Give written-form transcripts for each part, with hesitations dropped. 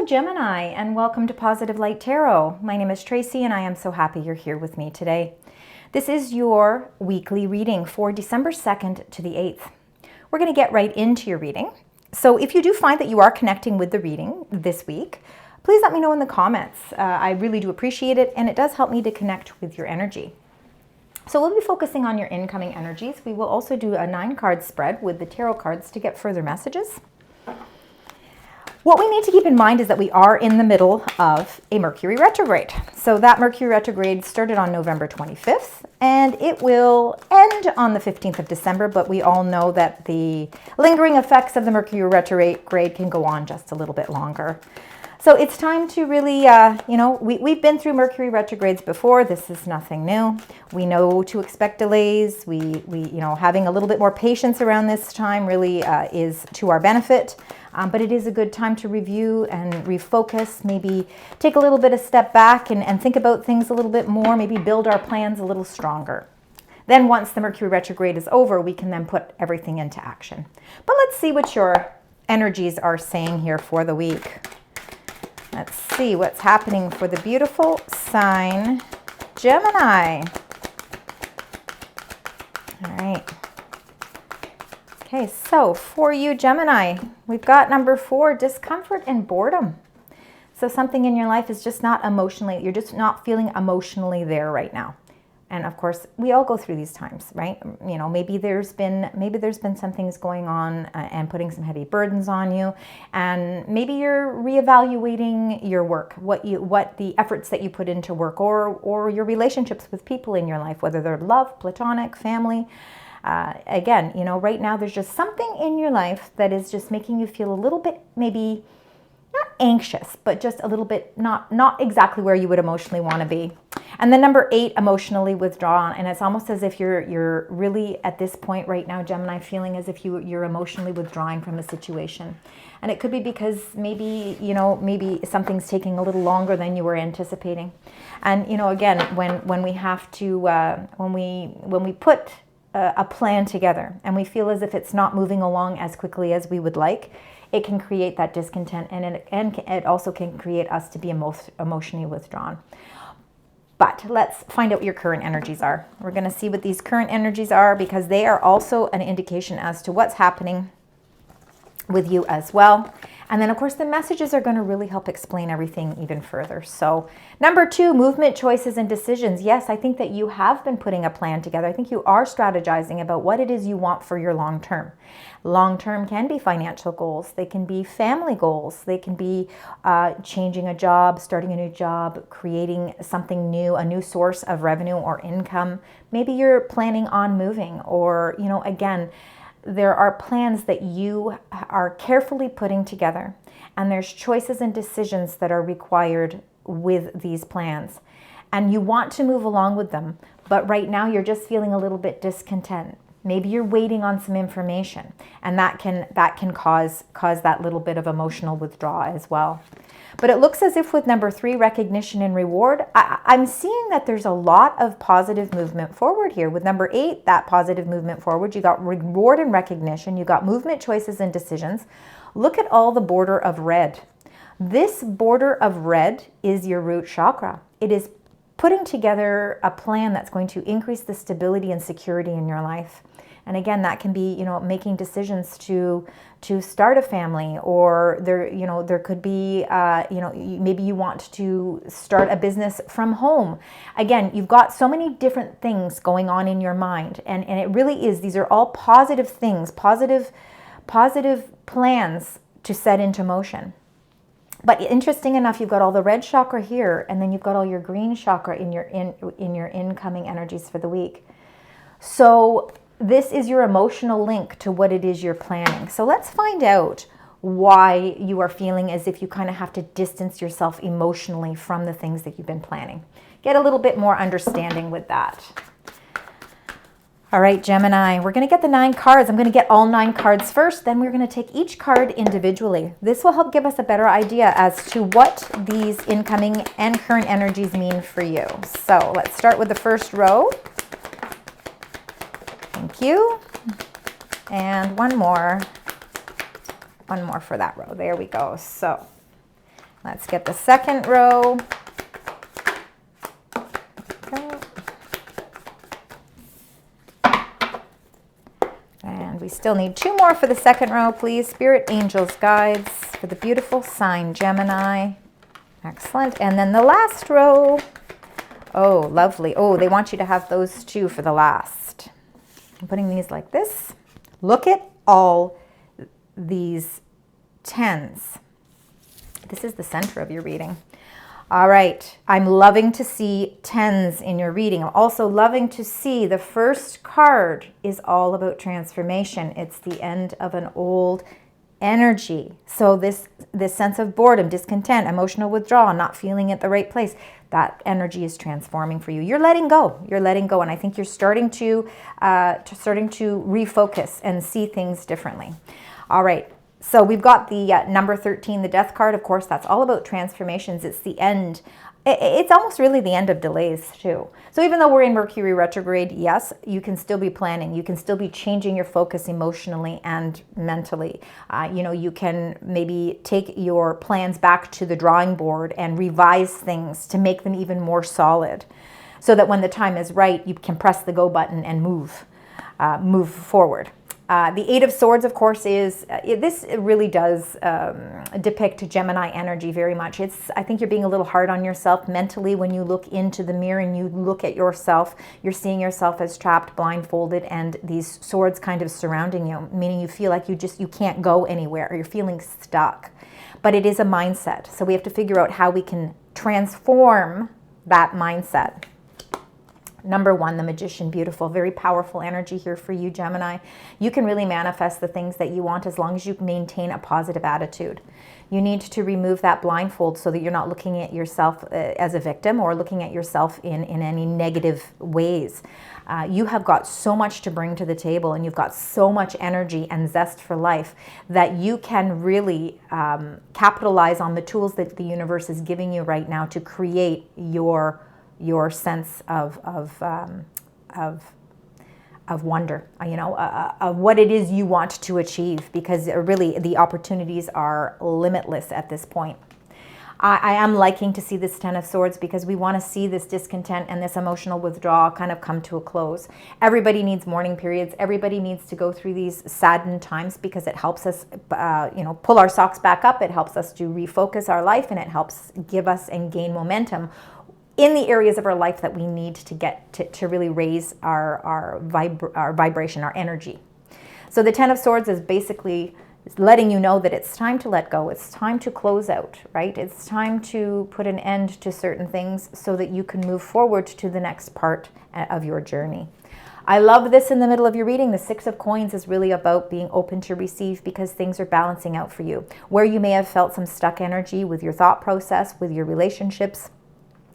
Gemini, and welcome to Positive Light Tarot. My name is Tracy, and I am so happy you're here with me today. This is your weekly reading for December 2nd to the 8th. We're going to get right into your reading. So if you do find that you are connecting with the reading this week, please let me know in the comments. I really do appreciate it, and it does help me to connect with your energy. So we'll be focusing on your incoming energies. We will also do a 9-card spread with the tarot cards to get further messages. What we need to keep in mind is that we are in the middle of a Mercury retrograde. So that Mercury retrograde started on November 25th, and it will end on the 15th of December, but we all know that the lingering effects of the Mercury retrograde can go on just a little bit longer. So it's time to really, we've been through Mercury retrogrades before. This is nothing new. We know to expect delays. We having a little bit more patience around this time really is to our benefit. But it is a good time to review and refocus, maybe take a little bit of step back and think about things a little bit more, maybe build our plans a little stronger. Then once the Mercury retrograde is over, we can then put everything into action. But let's see what your energies are saying here for the week. Let's see what's happening for the beautiful sign Gemini. All right. Okay, so for you, Gemini, we've got number 4, discomfort and boredom. So something in your life is just not emotionally, you're just not feeling emotionally there right now. And of course, we all go through these times, right? You know, maybe there's been some things going on and putting some heavy burdens on you, and maybe you're reevaluating your work, what the efforts that you put into work, or your relationships with people in your life, whether they're love, platonic, family. Again, right now there's just something in your life that is just making you feel a little bit, maybe not anxious, but just a little bit not exactly where you would emotionally want to be. And then number 8, emotionally withdrawn. And it's almost as if you're really at this point right now, Gemini, feeling as if you're emotionally withdrawing from a situation. And it could be because maybe something's taking a little longer than you were anticipating. And, again, when we have to, when we put a plan together and we feel as if it's not moving along as quickly as we would like, it can create that discontent, and it also can create us to be emotionally withdrawn. But let's find out what your current energies are. We're going to see what these current energies are, because they are also an indication as to what's happening with you as well. And then, of course, the messages are going to really help explain everything even further. So, number 2, movement, choices, and decisions. Yes, I think that you have been putting a plan together. I think you are strategizing about what it is you want for your long term. Long term can be financial goals. They can be family goals. They can be changing a job, starting a new job, creating something new, a new source of revenue or income. Maybe you're planning on moving, or, again, there are plans that you are carefully putting together, and there's choices and decisions that are required with these plans. And you want to move along with them, but right now you're just feeling a little bit discontent. Maybe you're waiting on some information, and that can cause that little bit of emotional withdrawal as well. But it looks as if with number 3, recognition and reward, I'm seeing that there's a lot of positive movement forward here. With number 8, that positive movement forward, you got reward and recognition, you got movement, choices, and decisions. Look at all the border of red. This border of red is your root chakra. It is putting together a plan that's going to increase the stability and security in your life. And again, that can be, making decisions to start a family, or there could be, maybe you want to start a business from home. Again, you've got so many different things going on in your mind, and it really is, these are all positive things, positive plans to set into motion. But interesting enough, you've got all the red chakra here, and then you've got all your green chakra in your incoming energies for the week. So this is your emotional link to what it is you're planning. So let's find out why you are feeling as if you kind of have to distance yourself emotionally from the things that you've been planning. Get a little bit more understanding with that. All right, Gemini, we're going to get the 9 cards. I'm going to get all 9 cards first, then we're going to take each card individually. This will help give us a better idea as to what these incoming and current energies mean for you. So let's start with the first row. Thank you. And one more for that row. There we go. So Let's get the second row. Okay. And we still need 2 more for the second row, please. Spirit, angels, guides for the beautiful sign Gemini. Excellent. And then the last row. Oh, lovely. Oh, they want you to have those 2 for the last. I'm putting these like this. Look at all these 10s. This is the center of your reading. All right. I'm loving to see 10s in your reading. I'm also loving to see the first card is all about transformation. It's the end of an old energy. So this sense of boredom, discontent, emotional withdrawal, not feeling at the right place, that energy is transforming for you. You're letting go. You're letting go, and I think you're starting to refocus and see things differently. All right. So we've got the number 13, the death card. Of course, that's all about transformations. It's the end. It's almost really the end of delays too. So even though we're in Mercury retrograde, yes, you can still be planning. You can still be changing your focus emotionally and mentally. You can maybe take your plans back to the drawing board and revise things to make them even more solid, so that when the time is right, you can press the go button and move forward. The Eight of Swords, of course, this really does depict Gemini energy very much. I think you're being a little hard on yourself mentally when you look into the mirror and you look at yourself. You're seeing yourself as trapped, blindfolded, and these swords kind of surrounding you, meaning you feel like you can't go anywhere, or you're feeling stuck. But it is a mindset, so we have to figure out how we can transform that mindset. Number 1, the Magician, beautiful, very powerful energy here for you, Gemini. You can really manifest the things that you want as long as you maintain a positive attitude. You need to remove that blindfold so that you're not looking at yourself as a victim or looking at yourself in any negative ways. You have got so much to bring to the table, and you've got so much energy and zest for life that you can really capitalize on the tools that the universe is giving you right now to create your sense of wonder, of what it is you want to achieve, because really the opportunities are limitless at this point. I am liking to see this Ten of Swords because we want to see this discontent and this emotional withdrawal kind of come to a close. Everybody needs mourning periods. Everybody needs to go through these saddened times because it helps us, pull our socks back up. It helps us to refocus our life, and it helps give us and gain momentum in the areas of our life that we need to get to really raise our vibration, our energy. So the Ten of Swords is basically letting you know that it's time to let go. It's time to close out, right? It's time to put an end to certain things so that you can move forward to the next part of your journey. I love this in the middle of your reading. The Six of Coins is really about being open to receive because things are balancing out for you. Where you may have felt some stuck energy with your thought process, with your relationships,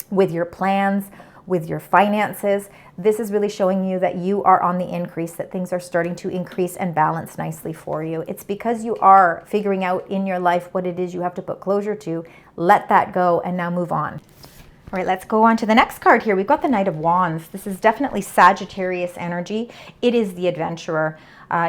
with your plans, with your finances, this is really showing you that you are on the increase, that things are starting to increase and balance nicely for you. It's because you are figuring out in your life what it is you have to put closure to. Let that go and now move on. All right, let's go on to the next card here. We've got the Knight of Wands. This is definitely Sagittarius energy. It is the adventurer.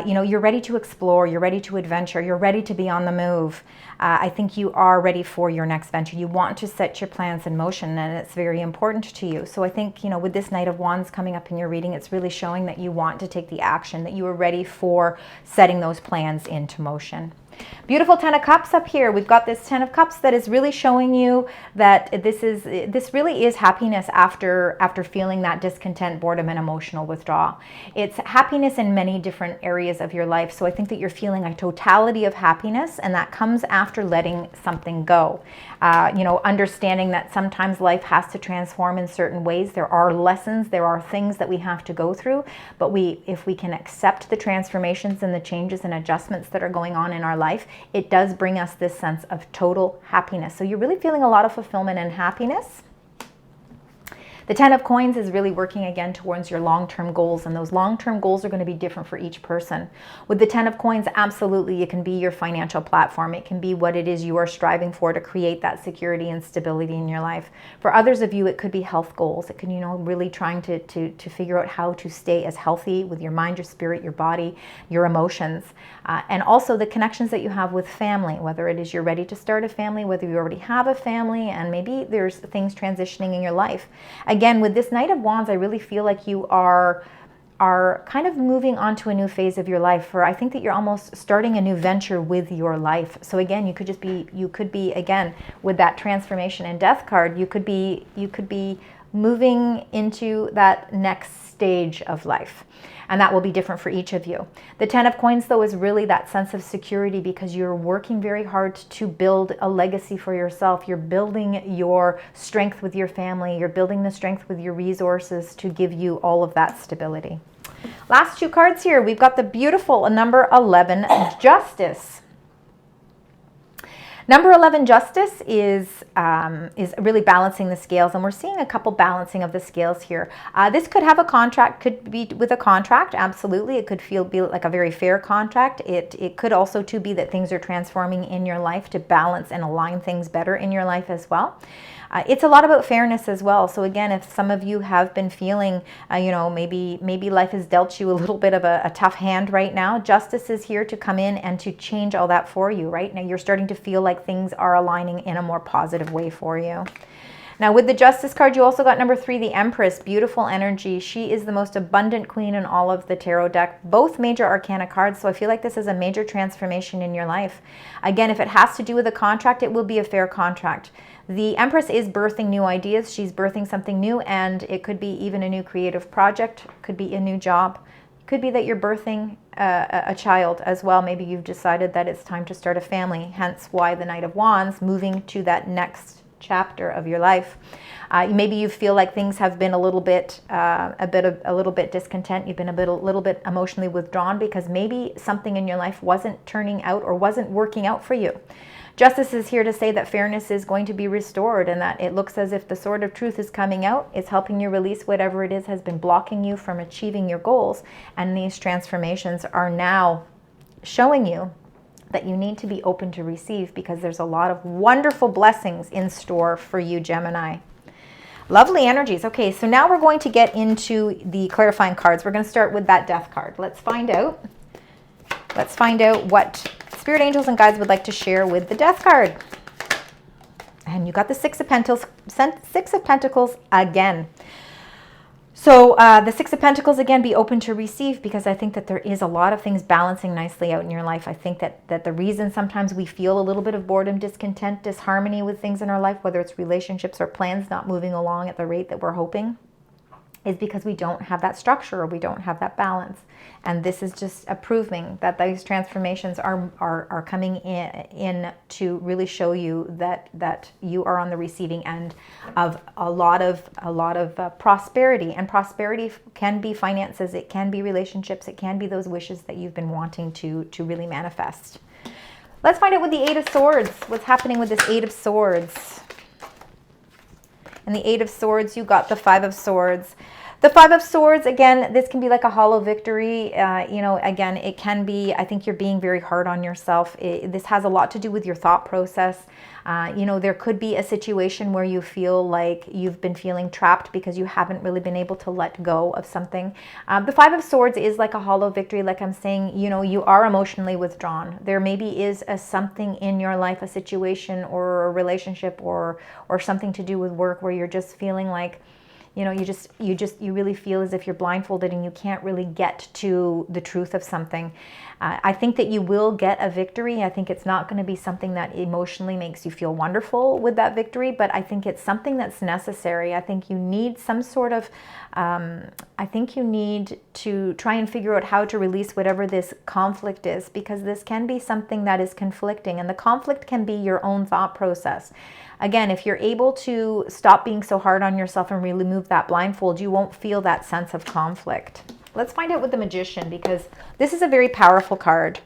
You're ready to explore, you're ready to adventure, you're ready to be on the move. I think you are ready for your next venture. You want to set your plans in motion, and it's very important to you. So I think, with this Knight of Wands coming up in your reading, it's really showing that you want to take the action, that you are ready for setting those plans into motion. Beautiful Ten of Cups up here. We've got this Ten of Cups that is really showing you that this really is happiness after feeling that discontent, boredom, and emotional withdrawal. It's happiness in many different areas of your life. So I think that you're feeling a totality of happiness, and that comes after letting something go. Understanding that sometimes life has to transform in certain ways. There are lessons, there are things that we have to go through, but if we can accept the transformations and the changes and adjustments that are going on in our life, it does bring us this sense of total happiness. So you're really feeling a lot of fulfillment and happiness. The Ten of Coins is really working again towards your long-term goals, and those long-term goals are going to be different for each person. With the Ten of Coins, absolutely, it can be your financial platform. It can be what it is you are striving for to create that security and stability in your life. For others of you, it could be health goals. It could, you know, really trying to figure out how to stay as healthy with your mind, your spirit, your body, your emotions, and also the connections that you have with family, whether it is you're ready to start a family, whether you already have a family, and maybe there's things transitioning in your life. Again, with this Knight of Wands, I really feel like you are kind of moving on to a new phase of your life, or I think that you're almost starting a new venture with your life. So again, you could be again, with that transformation and death card, you could be moving into that next stage of life. And that will be different for each of you. The Ten of Coins, though, is really that sense of security because you're working very hard to build a legacy for yourself. You're building your strength with your family. You're building the strength with your resources to give you all of that stability. Last two cards here. We've got the beautiful number 11, Justice. Number 11, Justice, is really balancing the scales, and we're seeing a couple balancing of the scales here. This could have a contract, could be with a contract, absolutely. It could be like a very fair contract. It could also too be that things are transforming in your life to balance and align things better in your life as well. It's a lot about fairness as well. So again, if some of you have been feeling, you know, maybe life has dealt you a little bit of a tough hand right now, Justice is here to come in and to change all that for you. Right now, you're starting to feel like things are aligning in a more positive way for you. Now, with the Justice card, you also got number 3, the Empress. Beautiful energy. She is the most abundant queen in all of the tarot deck. Both major arcana cards, so I feel like this is a major transformation in your life. Again, if it has to do with a contract, it will be a fair contract. The Empress is birthing new ideas. She's birthing something new, and it could be even a new creative project, could be a new job. Could be that you're birthing a child as well. Maybe you've decided that it's time to start a family, hence why the Knight of Wands, moving to that next chapter of your life. Maybe you feel like things have been a little bit discontent. You've been a little bit emotionally withdrawn because maybe something in your life wasn't turning out or wasn't working out for you. Justice is here to say that fairness is going to be restored, and that it looks as if the sword of truth is coming out. It's helping you release whatever it is has been blocking you from achieving your goals, and these transformations are now showing you that you need to be open to receive, because there's a lot of wonderful blessings in store for you, Gemini. Lovely energies. Okay, so now we're going to get into the clarifying cards. We're going to start with that Death card. Let's find out what Spirit Angels and Guides would like to share with the Death card. And you got the Six of Pentacles again. So the Six of Pentacles, again, be open to receive, because I think that there is a lot of things balancing nicely out in your life. I think that the reason sometimes we feel a little bit of boredom, discontent, disharmony with things in our life, whether it's relationships or plans not moving along at the rate that we're hoping, is because we don't have that structure or we don't have that balance. And this is just proving that these transformations are coming in to really show you that you are on the receiving end of a lot of prosperity. And prosperity can be finances, it can be relationships, it can be those wishes that you've been wanting to really manifest. Let's find out with the Eight of Swords. What's happening with this Eight of Swords? And the Eight of Swords, you got the Five of Swords. The Five of Swords, again, this can be like a hollow victory. Again, it can be, I think you're being very hard on yourself. This has a lot to do with your thought process. There could be a situation where you feel like you've been feeling trapped because you haven't really been able to let go of something. The Five of Swords is like a hollow victory. Like I'm saying, you are emotionally withdrawn. There maybe is something in your life, a situation or a relationship or something to do with work where you're just feeling like, you really feel as if you're blindfolded and you can't really get to the truth of something. I think that you will get a victory. I think it's not going to be something that emotionally makes you feel wonderful with that victory, but I think it's something that's necessary. I think you need some sort of, I think you need to try and figure out how to release whatever this conflict is, because this can be something that is conflicting, and the conflict can be your own thought process. Again, if you're able to stop being so hard on yourself and really remove that blindfold, you won't feel that sense of conflict. Let's find out with the Magician, because this is a very powerful card.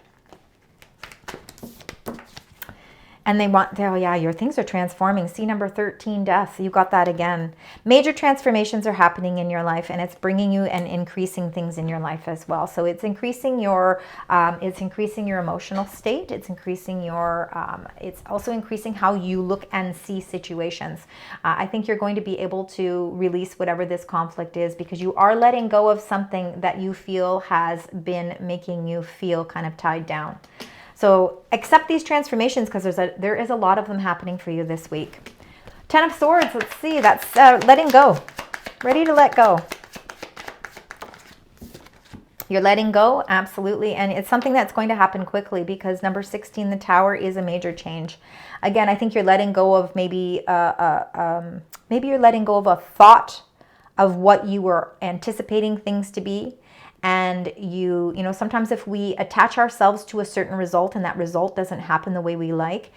And they want, oh yeah, your things are transforming. See number 13, death. You got that again. Major transformations are happening in your life, and it's bringing you and increasing things in your life as well. So it's increasing your emotional state. It's increasing it's also increasing how you look and see situations. I think you're going to be able to release whatever this conflict is, because you are letting go of something that you feel has been making you feel kind of tied down. So accept these transformations, because there is a lot of them happening for you this week. 10 of Swords, let's see, that's letting go. Ready to let go. You're letting go, absolutely. And it's something that's going to happen quickly, because number 16, the Tower, is a major change. Again, I think you're letting go of maybe you're letting go of a thought of what you were anticipating things to be. And you know, sometimes if we attach ourselves to a certain result and that result doesn't happen the way we like,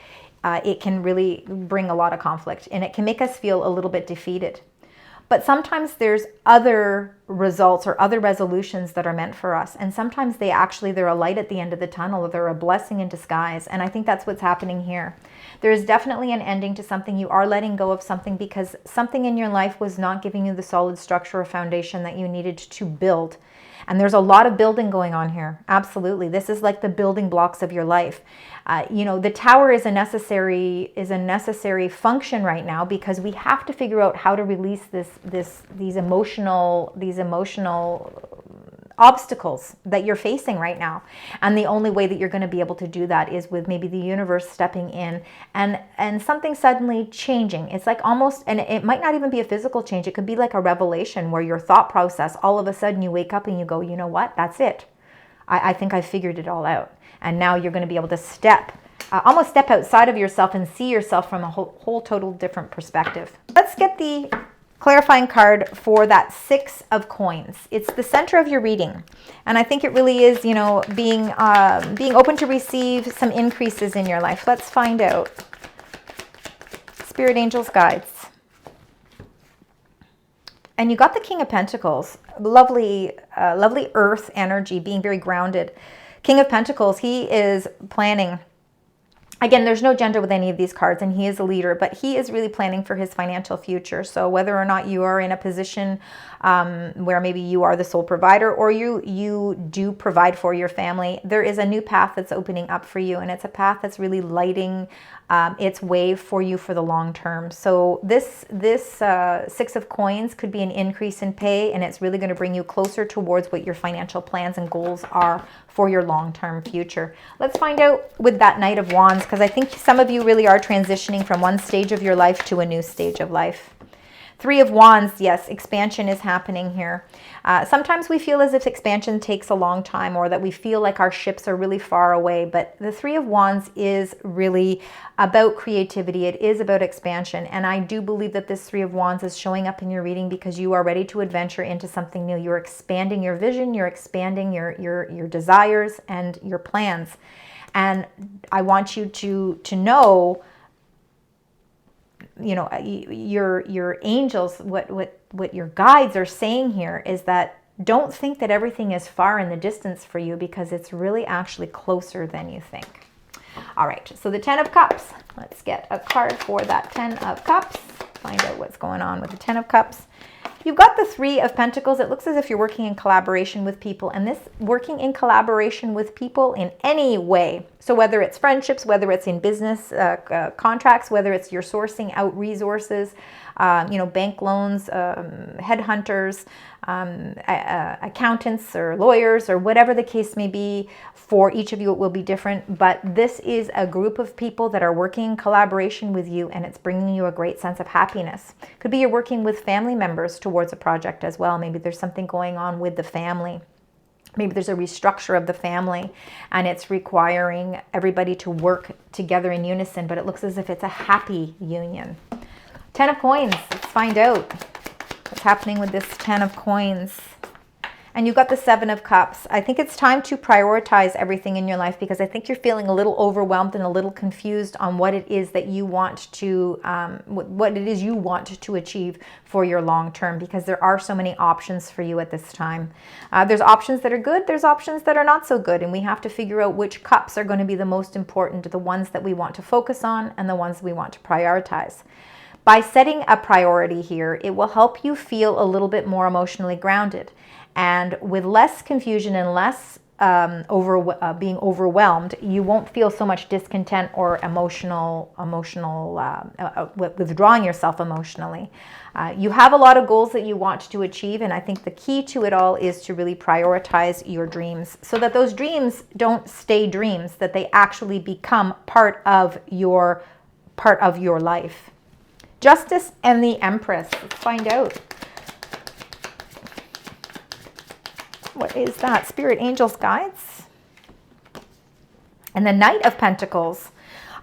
it can really bring a lot of conflict, and it can make us feel a little bit defeated. But sometimes there's other results or other resolutions that are meant for us. And sometimes they're a light at the end of the tunnel, or they're a blessing in disguise. And I think that's what's happening here. There is definitely an ending to something. You are letting go of something because something in your life was not giving you the solid structure or foundation that you needed to build. And there's a lot of building going on here. Absolutely. This is like the building blocks of your life. You know, the Tower is a necessary function right now, because we have to figure out how to release these emotional obstacles that you're facing right now. And the only way that you're going to be able to do that is with maybe the universe stepping in and something suddenly changing. It's like almost, and it might not even be a physical change. It could be like a revelation where your thought process, all of a sudden you wake up and you go, you know what, that's it. I think I figured it all out. And now you're going to be able to almost step outside of yourself and see yourself from a whole total different perspective. Let's get the clarifying card for that 6 of Coins. It's the center of your reading. And I think it really is, you know, being open to receive some increases in your life. Let's find out. Spirit, angels, guides. And you got the King of Pentacles. Lovely earth energy, being very grounded. King of Pentacles, he is planning. Again, there's no gender with any of these cards, and he is a leader, but he is really planning for his financial future. So whether or not you are in a position where maybe you are the sole provider, or you do provide for your family, there is a new path that's opening up for you, and it's a path that's really lighting its way for you for the long term. So this 6 of Coins could be an increase in pay, and it's really going to bring you closer towards what your financial plans and goals are for your long-term future. Let's find out with that Knight of Wands, because I think some of you really are transitioning from one stage of your life to a new stage of life. 3 of Wands, yes, expansion is happening here. Sometimes we feel as if expansion takes a long time, or that we feel like our ships are really far away. But the 3 of Wands is really about creativity. It is about expansion. And I do believe that this 3 of Wands is showing up in your reading because you are ready to adventure into something new. You're expanding your vision. You're expanding your desires and your plans. And I want you to know, you know, your angels, what your guides are saying here is that don't think that everything is far in the distance for you, because it's really actually closer than you think. All right, so the 10 of Cups. Let's get a card for that 10 of Cups. Find out what's going on with the 10 of Cups. You've got the 3 of Pentacles. It looks as if you're working in collaboration with people, and this working in collaboration with people in any way. So whether it's friendships, whether it's in business contracts, whether it's you're sourcing out resources, you know, bank loans, headhunters, accountants or lawyers, or whatever the case may be. For each of you, it will be different, but this is a group of people that are working in collaboration with you, and it's bringing you a great sense of happiness. Could be you're working with family members towards a project as well. Maybe there's something going on with the family. Maybe there's a restructure of the family, and it's requiring everybody to work together in unison, but it looks as if it's a happy union. 10 of Coins. Let's find out what's happening with this 10 of Coins. And you've got the Seven of Cups. I think it's time to prioritize everything in your life, because I think you're feeling a little overwhelmed and a little confused on what it is that you want to, what it is you want to achieve for your long term, because there are so many options for you at this time. There's options that are good, there's options that are not so good, and we have to figure out which cups are going to be the most important, the ones that we want to focus on and the ones we want to prioritize. By setting a priority here, it will help you feel a little bit more emotionally grounded. And with less confusion and less being overwhelmed, you won't feel so much discontent or withdrawing yourself emotionally. You have a lot of goals that you want to achieve, and I think the key to it all is to really prioritize your dreams, so that those dreams don't stay dreams, that they actually become part of your life. Justice and the Empress. Let's find out. What is that? Spirit, angels, guides. And the Knight of Pentacles.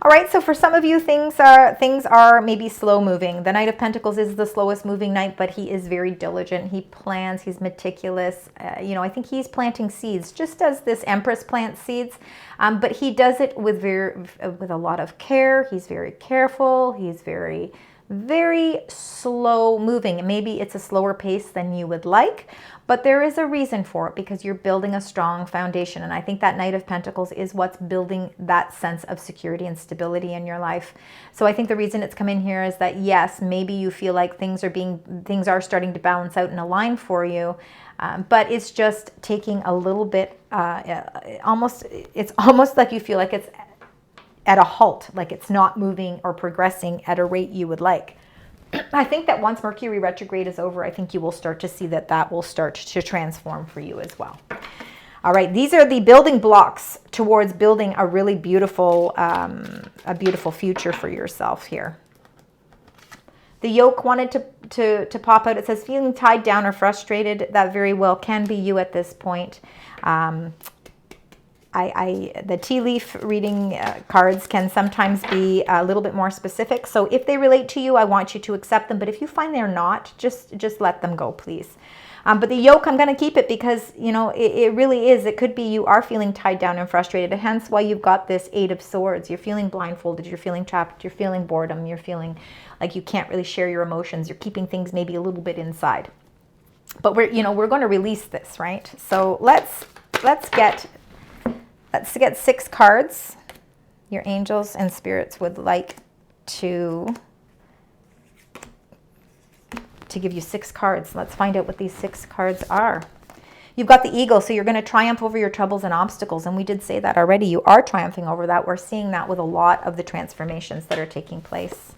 All right, so for some of you, things are maybe slow moving. The Knight of Pentacles is the slowest moving knight, but he is very diligent. He plans, he's meticulous. I think he's planting seeds, just as this Empress plants seeds, but he does it with a lot of care. He's very careful. He's very slow moving. Maybe it's a slower pace than you would like, but there is a reason for it, because you're building a strong foundation. And I think that Knight of Pentacles is what's building that sense of security and stability in your life. So I think the reason it's come in here is that, yes, maybe you feel like things are starting to balance out and align for you, but it's just taking a little bit, it's almost like you feel like it's at a halt, like it's not moving or progressing at a rate you would like. I think that once Mercury retrograde is over, I think you will start to see that will start to transform for you as well. All right, these are the building blocks towards building a really beautiful, future for yourself here. The Yoke wanted to pop out. It says feeling tied down or frustrated. That very well can be you at this point. The tea leaf reading cards can sometimes be a little bit more specific. So if they relate to you, I want you to accept them. But if you find they're not, just let them go, please. But the Yoke, I'm going to keep it because, it really is. It could be you are feeling tied down and frustrated. Hence why you've got this Eight of Swords. You're feeling blindfolded. You're feeling trapped. You're feeling boredom. You're feeling like you can't really share your emotions. You're keeping things maybe a little bit inside. But we're going to release this, right? So let's get 6 cards. Your angels and spirits would like to give you 6 cards. Let's find out what these 6 cards are. You've got the Eagle, so you're going to triumph over your troubles and obstacles. And we did say that already. You are triumphing over that. We're seeing that with a lot of the transformations that are taking place.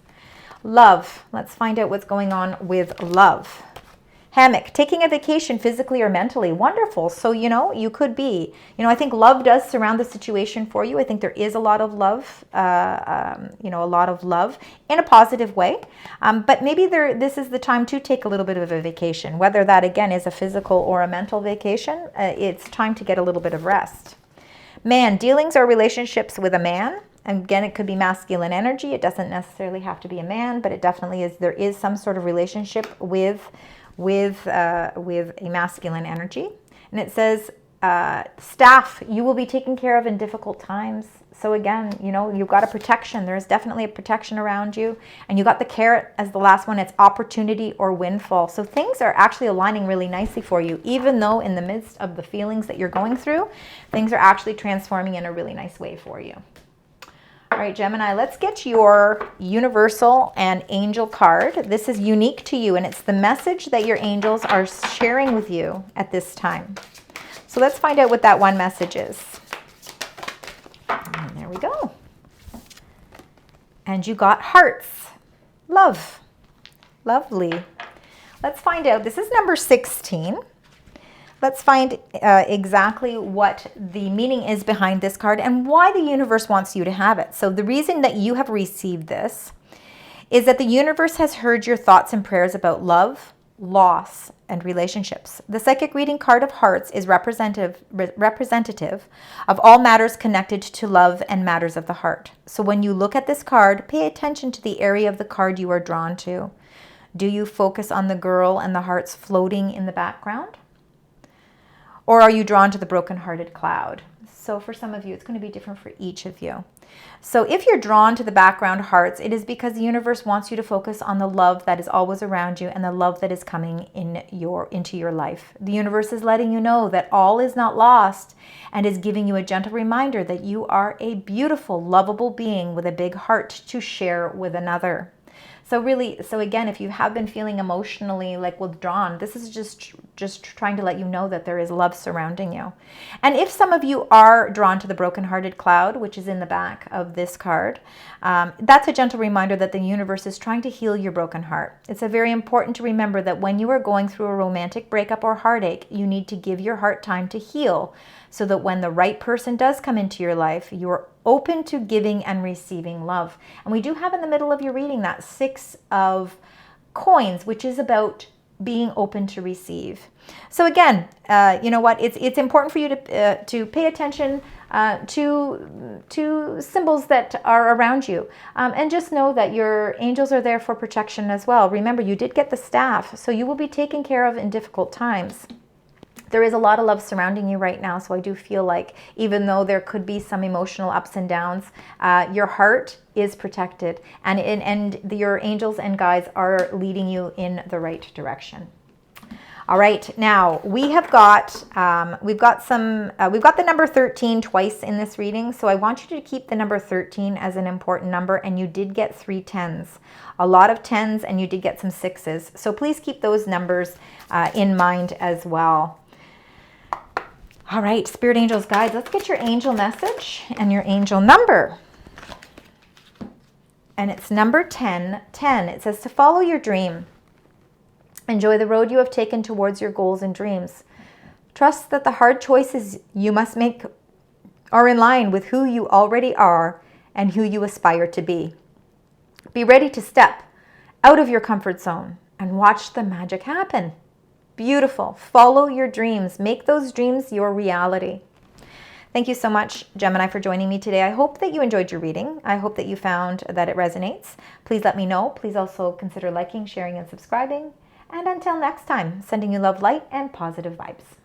Love. Let's find out what's going on with love. Hammock, taking a vacation physically or mentally. Wonderful. So, you could be, I think love does surround the situation for you. I think there is a lot of love, a lot of love in a positive way. But maybe this is the time to take a little bit of a vacation, whether that again is a physical or a mental vacation. It's time to get a little bit of rest. Man, dealings or relationships with a man. Again, it could be masculine energy. It doesn't necessarily have to be a man, but it definitely is. There is some sort of relationship with a masculine energy. And it says, staff, you will be taken care of in difficult times. So again, you've got a protection. There's definitely a protection around you. And you got the Carrot as the last one. It's opportunity or windfall. So things are actually aligning really nicely for you, even though in the midst of the feelings that you're going through, things are actually transforming in a really nice way for you. All right, Gemini, let's get your universal and angel card. This is unique to you, and it's the message that your angels are sharing with you at this time. So let's find out what that one message is. And there we go. And you got hearts. Love. Lovely. Let's find out. This is number 16. Let's find exactly what the meaning is behind this card and why the universe wants you to have it. So the reason that you have received this is that the universe has heard your thoughts and prayers about love, loss, and relationships. The psychic reading card of hearts is representative of all matters connected to love and matters of the heart. So when you look at this card, pay attention to the area of the card you are drawn to. Do you focus on the girl and the hearts floating in the background? Or are you drawn to the broken-hearted cloud? So for some of you, it's going to be different for each of you. So if you're drawn to the background hearts, it is because the universe wants you to focus on the love that is always around you and the love that is coming into your life. The universe is letting you know that all is not lost and is giving you a gentle reminder that you are a beautiful, lovable being with a big heart to share with another. So again, if you have been feeling emotionally like withdrawn, this is just trying to let you know that there is love surrounding you. And if some of you are drawn to the broken-hearted cloud, which is in the back of this card, that's a gentle reminder that the universe is trying to heal your broken heart. It's very important to remember that when you are going through a romantic breakup or heartache, you need to give your heart time to heal so that when the right person does come into your life, you're open to giving and receiving love. And we do have in the middle of your reading that 6 of coins, which is about being open to receive. So again, you know what? It's important for you to pay attention to symbols that are around you, and just know that your angels are there for protection as well. Remember, you did get the staff, so you will be taken care of in difficult times. There is a lot of love surrounding you right now, so I do feel like even though there could be some emotional ups and downs, your heart is protected, and your angels and guides are leading you in the right direction. All right, now we've got the number 13 twice in this reading, so I want you to keep the number 13 as an important number, and you did get 3 10s, a lot of 10s, and you did get some 6s. So please keep those numbers in mind as well. All right, Spirit Angels, Guides, let's get your angel message and your angel number. And it's number 10. 10, it says to follow your dream. Enjoy the road you have taken towards your goals and dreams. Trust that the hard choices you must make are in line with who you already are and who you aspire to be. Be ready to step out of your comfort zone and watch the magic happen. Beautiful. Follow your dreams. Make those dreams your reality. Thank you so much, Gemini, for joining me today. I hope that you enjoyed your reading. I hope that you found that it resonates. Please let me know. Please also consider liking, sharing, and subscribing. And until next time, sending you love, light, and positive vibes.